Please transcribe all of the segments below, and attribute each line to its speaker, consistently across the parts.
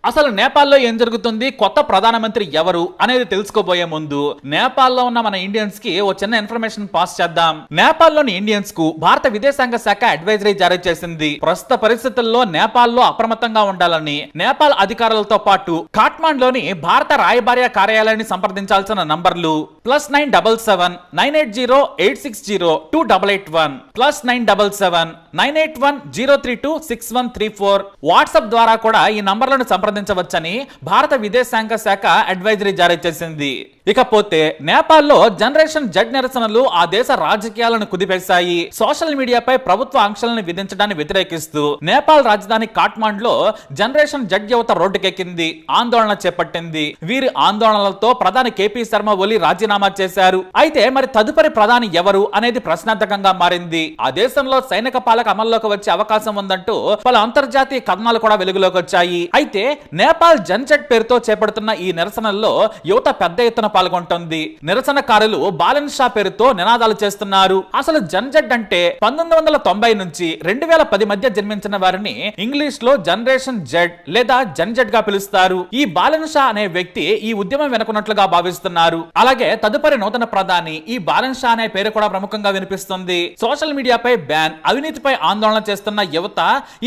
Speaker 1: అసలు నేపాల్లో ఏం జరుగుతుంది, కొత్త ప్రధానమంత్రి ఎవరు అనేది తెలుసుకోబోయే ముందు నేపాల్లో ఉన్న మన ఇండియన్స్ కి ఓ చిన్న ఇన్ఫర్మేషన్ పాస్ చేద్దాం. నేపాల్లోని ఇండియన్స్ కు భారత విదేశాంగ శాఖ అడ్వైజరీ జారీ చేసింది. ప్రస్తుత పరిస్థితుల్లో నేపాల్లో అప్రమత్తంగా ఉండాలని నేపాల్ అధికారులతో పాటు కాఠ్మండ్లోని భారత రాయబార్య కార్యాలయాన్ని సంప్రదించాల్సిన నంబర్లు +977 980 860 2881 +977 981 032 6134 వాట్సాప్ ద్వారా కూడా ఈ నంబర్లను సంప్రదించవచ్చని భారత విదేశాంగ శాఖ అడ్వైజరీ జారీ చేసింది. ఇకపోతే నేపాల్లో జనరేషన్ జెడ్ నిరసనలు ఆ దేశ రాజకీయాలను కుదిపేశాయి. సోషల్ మీడియాపై ప్రభుత్వ ఆంక్షలను విధించడాన్ని వ్యతిరేకిస్తూ నేపాల్ రాజధాని కాఠ్మండ్లో జనరేషన్ జెడ్ యువత రోడ్డుకెక్కింది, ఆందోళన చేపట్టింది. వీరి ఆందోళనలతో ప్రధాని కేపీ శర్మ ఒలి రాజీనామా చేశారు. అయితే మరి తదుపరి ప్రధాని ఎవరు అనేది ప్రశ్నార్థకంగా మారింది. ఆ దేశంలో సైనిక పాలక అమల్లోకి వచ్చే అవకాశం ఉందంటూ పలు అంతర్జాతీయ కథనాలు కూడా వెలుగులోకి వచ్చాయి. అయితే నేపాల్ జన్జెడ్ పేరుతో చేపడుతున్న ఈ నిరసనల్లో యువత పెద్ద ఎత్తున పాల్గొంటుంది. నిరసనకారులు బాలన్ షా పేరుతో నినాదాలు చేస్తున్నారు. అసలు జన్జెడ్ అంటే 1990 నుంచి 2010 మధ్య జన్మించిన వారిని ఇంగ్లీష్ లో జనరేషన్ జెడ్ లేదా జన్జెడ్ గా పిలుస్తారు. ఈ బాలన్ షా అనే వ్యక్తి ఈ ఉద్యమం వెనుకున్నట్లుగా భావిస్తున్నారు. అలాగే తదుపరి నూతన ప్రధాని ఈ బాలన్ షా అనే పేరు కూడా ప్రముఖంగా వినిపిస్తుంది. సోషల్ మీడియాపై బ్యాన్, అవినీతిపై ఆందోళన చేస్తున్న యువత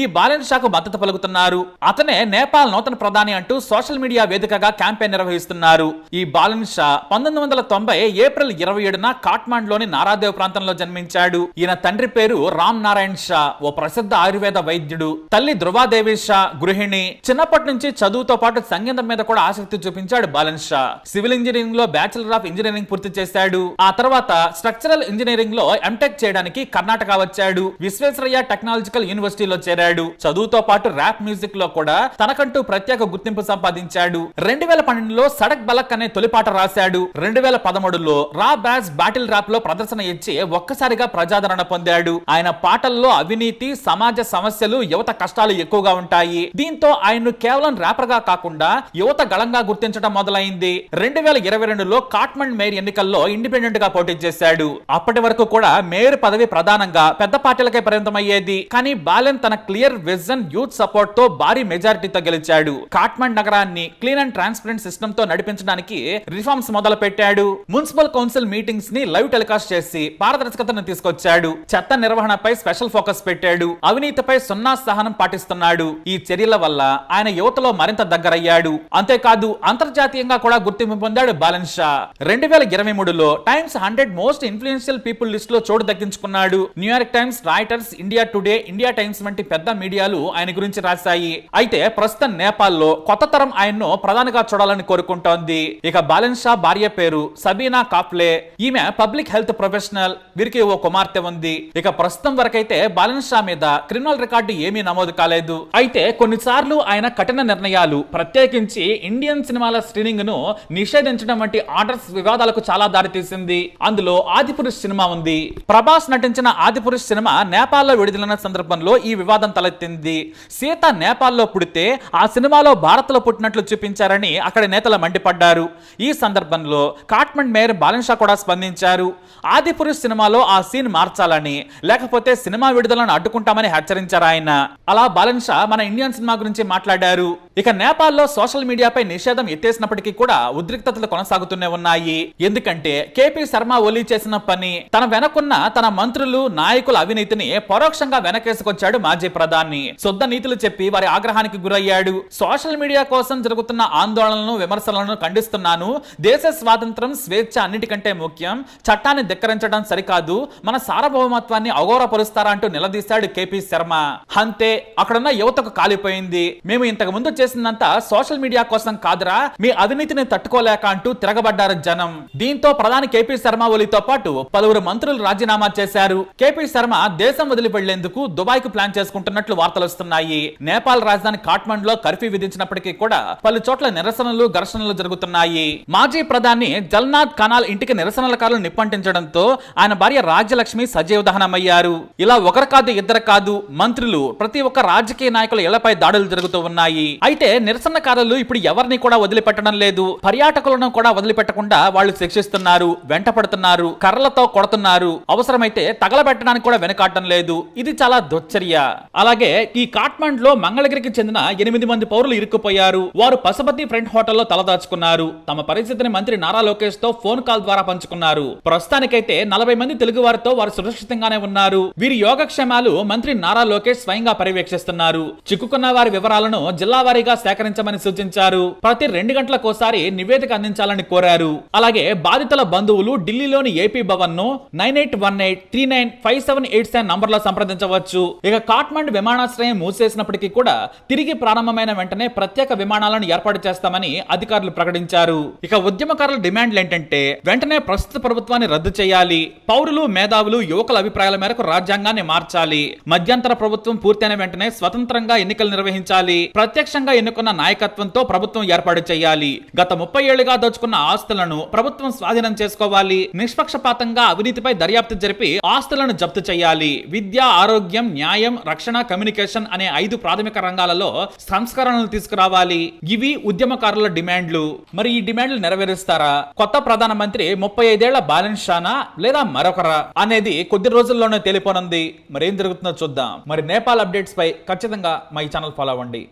Speaker 1: ఈ బాలన్ షాకు మద్దతు పలుకుతున్నారు. అతనే నేపాల్ నూతన ప్రధాని అంటూ సోషల్ మీడియా వేదికగా క్యాంపెయిన్ నిర్వహిస్తున్నారు. ఈ బాలన్ షా 1990 ఏప్రిల్ 27న కాఠ్మండ్లోని నారాదేవ్ ప్రాంతంలో జన్మించాడు. ఈయన తండ్రి పేరు రామ్ నారాయణ్ షా, ఓ ప్రసిద్ధ ఆయుర్వేద వైద్యుడు. తల్లి ధృవాదేవి షా గృహిణి. చిన్నప్పటి నుంచి చదువుతో పాటు సంగీతం మీద కూడా ఆసక్తి చూపించాడు బాలన్ షా. సివిల్ ఇంజనీరింగ్ లో బ్యాచిలర్ ఆఫ్ ఇంజనీరింగ్ పూర్తి చేశాడు. ఆ తర్వాత స్ట్రక్చరల్ ఇంజనీరింగ్ లో ఎంటెక్ చేయడానికి కర్ణాటక వచ్చాడు. విశ్వేశ్వరయ్య టెక్నాలజికల్ యూనివర్సిటీలో చేరాడు. చదువుతో పాటు ర్యాప్ మ్యూజిక్ లో కూడా తనకంటూ ప్రత్యేక గుర్తింపు సంపాదించాడు. 2012లో సడక్ బలక్ అనే తొలిపాట రాశాడు. 2013లో రా బ్యాస్ బాటిల్ ర్యాప్ లో ప్రదర్శన ఇచ్చి ఒక్కసారిగా ప్రజాదరణ పొందాడు. ఆయన పాటల్లో అవినీతి, సమాజ సమస్యలు, యువత కష్టాలు ఎక్కువగా ఉంటాయి. దీంతో ఆయన్ను కేవలం ర్యాపర్ గా కాకుండా యువత గళంగా గుర్తించడం మొదలైంది. 2022లో కాఠ్మండ్ మేయర్ ఎన్నికల్లో ఇండిపెండెంట్ గా పోటీ చేశాడు. అప్పటి వరకు కూడా మేయర్ పదవి ప్రధానంగా పెద్ద పార్టీలకే పరిమితమయ్యేది. కానీ బాలెన్ తన క్లియర్ విజన్, యూత్ సపోర్ట్ తో భారీ మెజారిటీతో గెలిచాడు. కాఠ్మండ్ నగరాన్ని క్లీన్ అండ్ ట్రాన్స్పరెంట్ సిస్టమ్ తో నడిపించడానికి రిఫార్మ్స్ మొదలు పెట్టాడు. మున్సిపల్ కౌన్సిల్ మీటింగ్స్ ని లైవ్ టెలికాస్ట్ చేసి పారదర్శకతను తీసుకొచ్చాడు. చెత్త నిర్వహణపై స్పెషల్ ఫోకస్ పెట్టాడు. అవినీతిపై సున్నా సహనం పాటిస్తున్నాడు. ఈ చర్యల వల్ల ఆయన యువతలో మరింత దగ్గరయ్యాడు. అంతేకాదు అంతర్జాతీయంగా కూడా గుర్తింపు పొందాడు బాలన్ షా. 2023లో Times 100 most influential people list లో చోటు దక్కించుకున్నాడు. New York Times, Reuters, India Today, India Times వంటి పెద్ద మీడియాలు ఆయన గురించి రాశాయి. అయితే ప్రస్తుతం నేపాల్లో కొత్త తరం ఆయన్ను ప్రధానిగా చూడాలని కోరుకుంటోంది. ఇక బాలన్ షా భార్య పేరు సబీనా కాఫ్లే. ఈమె పబ్లిక్ హెల్త్ ప్రొఫెషనల్. వీరికి ఓ కుమార్తె ఉంది. ఇక ప్రస్తుతం వరకైతే బాలన్ షా మీద క్రిమినల్ రికార్డు ఏమీ నమోదు కాలేదు. అయితే కొన్నిసార్లు ఆయన కఠిన నిర్ణయాలు, ప్రత్యేకించి ఇండియన్ సినిమాల స్క్రీనింగ్ ను నిషేధించడం వంటి ఆర్డర్స్ వివాదాలకు చాలా దారితీసింది. అందులో ఆదిపురుష్ సినిమా ఉంది. ప్రభాస్ నటించిన ఆదిపురుష్ సినిమా నేపాల్లో విడుదలైన సందర్భంలో ఈ వివాదం తలెత్తింది. సీత నేపాల్లో పుడితే ఆ సినిమాలో భారత్ లో పుట్టినట్లు చూపించారని అక్కడి నేతలు మండిపడ్డారు. ఈ సందర్భంలో కాఠ్మండ్ మేయర్ బాలన్ షా కూడా స్పందించారు. ఆదిపురుష్ సినిమాలో ఆ సీన్ మార్చాలని, లేకపోతే సినిమా విడుదలను అడ్డుకుంటామని హెచ్చరించారు ఆయన. అలా బాలన్ షా మన ఇండియన్ సినిమా గురించి మాట్లాడారు. ఇక నేపాల్లో సోషల్ మీడియాపై నిషేధం ఎత్తేసినప్పటికీ కూడా ఉద్రిక్తతలు కొనసాగుతూనే ఉన్నాయి. ఎందుకంటే కేపీ శర్మ ఒలి చేసిన పని, తన వెనకున్న తన మంత్రులు, నాయకుల అవినీతిని పరోక్షంగా వెనకేసుకొచ్చాడు మాజీ ప్రధాని. శుద్ధ నీతులు చెప్పి వారి ఆగ్రహానికి గురయ్యాడు. సోషల్ మీడియా కోసం జరుగుతున్న ఆందోళనలను, విమర్శలను ఖండిస్తున్నాను. దేశ స్వాతంత్రం, స్వేచ్ఛ అన్నిటికంటే ముఖ్యం. చట్టాన్ని ధిక్కరించడం సరికాదు. మన సార్వభౌమత్వాన్ని అగౌరవపరుస్తారా అంటూ నిలదీశాడు కేపీ శర్మ. అంతే, అక్కడున్న యువతకు కాలిపోయింది. మేము ఇంతకు ముందు చేసిందంతా సోషల్ మీడియా కోసం కాదురా, మీ అవినీతిని తట్టుకోలేక అంటూ తిరగబడ్డారు జనం. దీంతో ప్రధాని కేపీ శర్మ ఒలితో పాటు పలువురు మంత్రులు రాజీనామా చేశారు. కేపీ శర్మ దేశం వదిలి వెళ్లేందుకు దుబాయ్ కు ప్లాన్ చేసుకుంటున్నట్లు వార్తలు వస్తున్నాయి. నేపాల్ రాజధాని కాఠ్మండ్ లో కర్ఫ్యూ విధించినప్పటికీ కూడా పలు చోట్ల నిరసనలు, ఘర్షణలు జరుగుతున్నాయి. మాజీ ప్రధాని జల్నాథ్ కనాల్ ఇంటికి నిరసనలకారులు నిప్పంటించడంతో ఆయన భార్య రాజ్యలక్ష్మి సజీవ దహనమయ్యారు. ఇలా ఒకరు కాదు, ఇద్దరు కాదు, మంత్రులు, ప్రతి ఒక్క రాజకీయ నాయకుల ఇళ్లపై దాడులు జరుగుతూ ఉన్నాయి. అయితే నిరసనకారులు ఇప్పుడు ఎవరిని కూడా వదిలిపెట్టడం లేదు. పర్యాటకులను కూడా వదిలిపెట్టకుండా వాళ్ళు శిక్షిస్తున్నారు, వెంటపడుతున్నారు, కర్రలతో కొడుతున్నారు, అవసరమైతే తగలబెట్టడానికి కూడా వెనకాడటం లేదు. ఇది చాలా దుశ్చర్య. అలాగే ఈ కాట్మండ్ లో మంగళగిరికి చెందిన 8 మంది పౌరులు ఇరుక్కుపోయారు. వారు పశుపతి ఫ్రంట్ హోటల్లో తలదాచుకున్నారు. తమ పరిస్థితిని మంత్రి నారా లోకేష్ తో ఫోన్ కాల్ ద్వారా పంచుకున్నారు. ప్రస్తుతానికైతే 40 మంది తెలుగు వారితో వారు సురక్షితంగానే ఉన్నారు. వీరి యోగక్షేమాలు మంత్రి నారా లోకేష్ స్వయంగా పర్యవేక్షిస్తున్నారు. చిక్కుకున్న వారి వివరాలను జిల్లా వారీగా సేకరించమని సూచించారు. ప్రతి 2 గంటలకోసారి నివేదిక అందించాలని కోరారు. అలాగే బాధితుల బంధువులు ఢిల్లీలోని ఏపీ భవన్ ను 9818395787 నంబర్లో సంప్రదించవచ్చు. ఇక కాట్మండ్ విమానాశ్రయం మూసేసినప్పటికీ కూడా తిరిగి ప్రారంభమైన వెంటనే ప్రత్యేక విమానాలను ఏర్పాటు చేస్తామని అధికారులు ప్రకటించారు. ఇక ఉద్యమకారుల డిమాండ్లు ఏంటంటే వెంటనే ప్రస్తుత ప్రభుత్వాన్ని రద్దు చేయాలి, పౌరులు, మేధావులు, యువకుల అభిప్రాయాల మేరకు రాజ్యాంగాన్ని మార్చాలి, మధ్యంతర ప్రభుత్వం పూర్తయిన వెంటనే స్వతంత్రంగా ఎన్నికలు నిర్వహించాలి, ప్రత్యక్షంగా ఎన్నుకున్న నాయకత్వంతో ప్రభుత్వం ఏర్పాటు చేయాలి, గత 30 ఏళ్లుగా దోచుకున్న ఆస్తులను ప్రభుత్వం స్వాధీనం చేసుకోవాలి, నిష్పక్షపాతంగా అవినీతిపై దర్యాప్తు జరిపి ఆస్తులను జప్తు చేయాలి, విద్య, ఆరోగ్యం, న్యాయం, రక్షణ, కమ్యూనికేషన్ అనే 5 ప్రాథమిక రంగాలలో సంస్కరణలు తీసుకురావాలి. ఇవి ఉద్యమకారుల డిమాండ్లు. మరి ఈ డిమాండ్లు నెరవేరుస్తారా? కొత్త ప్రధానమంత్రి 35 ఏళ్ల బాలన్ షానా లేదా మరొకరా అనేది కొద్ది రోజుల్లోనే తేలిపోనుంది. మరి ఏం జరుగుతుందో చూద్దాం. మరి నేపాల్ అప్డేట్స్ పై ఖచ్చితంగా మా ఈ ఛానల్ ఫాలో అవ్వండి.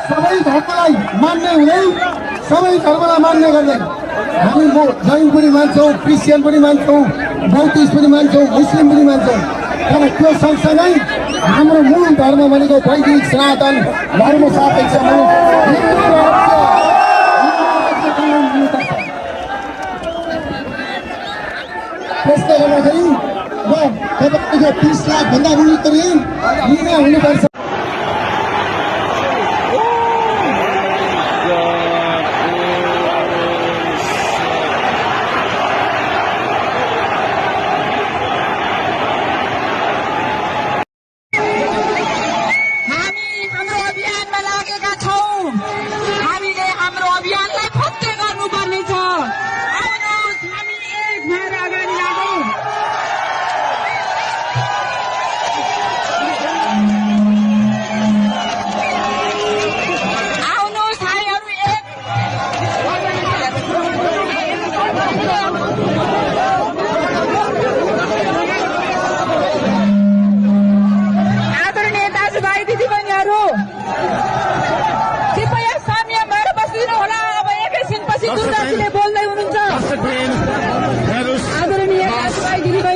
Speaker 2: सबै धर्मलाई मान्ने हुँदै सबै धर्मलाई मान्ने गर्दै हामी जैन पनि मान्छौँ, क्रिस्चियन पनि मान्छौँ, बौद्धिस्ट पनि मान्छौँ, मुस्लिम पनि मान्छौँ। तर त्यो सँगसँगै हाम्रो मूल धर्म भनेको वैदिक सनातन धर्म सापेक्ष त्यसले गर्दाखेरि म तपाईँको 30 लाख भन्दा बढी चाहिँ निर्णय हुनुपर्छ।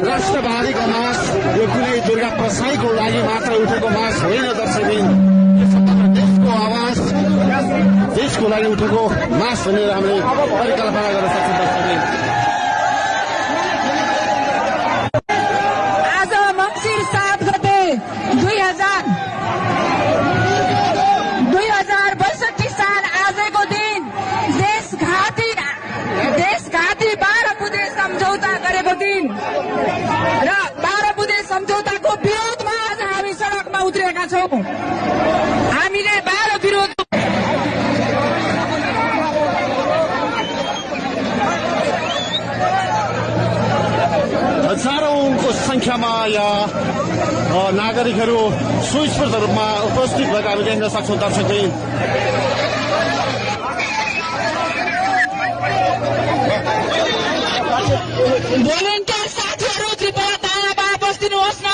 Speaker 3: राष्ट्रवादीको मास यो कुनै दुर्गा प्रसाईको लागि मात्र उठेको मास होइन दर्शकबिन, देशको आवाज, देशको लागि उठेको मास भनेर हामीले परिकल्पना गर्न सक्छौँ दर्शकबिन।
Speaker 4: आज मङ्सिर 7 गते 2062 साल आजको दिन देशघाती 12 बुँदे सम्झौता गरेको दिन र 12 बुँदे सम्झौताको विरोधमा आज हामी सडकमा उत्रेका छौँ। हामीले 12 विरोध
Speaker 3: हजारौंको संख्यामा यहाँ नागरिकहरू सुस्पष्ट रूपमा उपस्थित भएका हामी देख्न सक्छौँ दर्शकबिन।
Speaker 4: भोलिन्टियर साथीहरू कृपया तानाबा बस्दिनुहोस् न।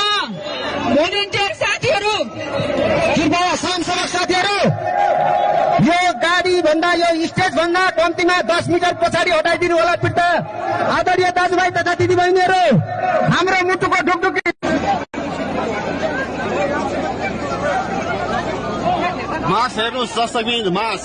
Speaker 4: भोलिन्टियर साथीहरू
Speaker 2: कृपया शान्तसमक साथीहरू यो गाडी भन्दा यो स्टेज भन्दा कम्तीमा 10 मिटर पछाडि हटाइदिनु होला। पिट्ट आदरणीय दाजुभाइ तथा दिदीबहिनीहरू, हाम्रो मुटुको ढुकढुकी
Speaker 3: मास हेर्नुहोस् दर्शकबिन, मास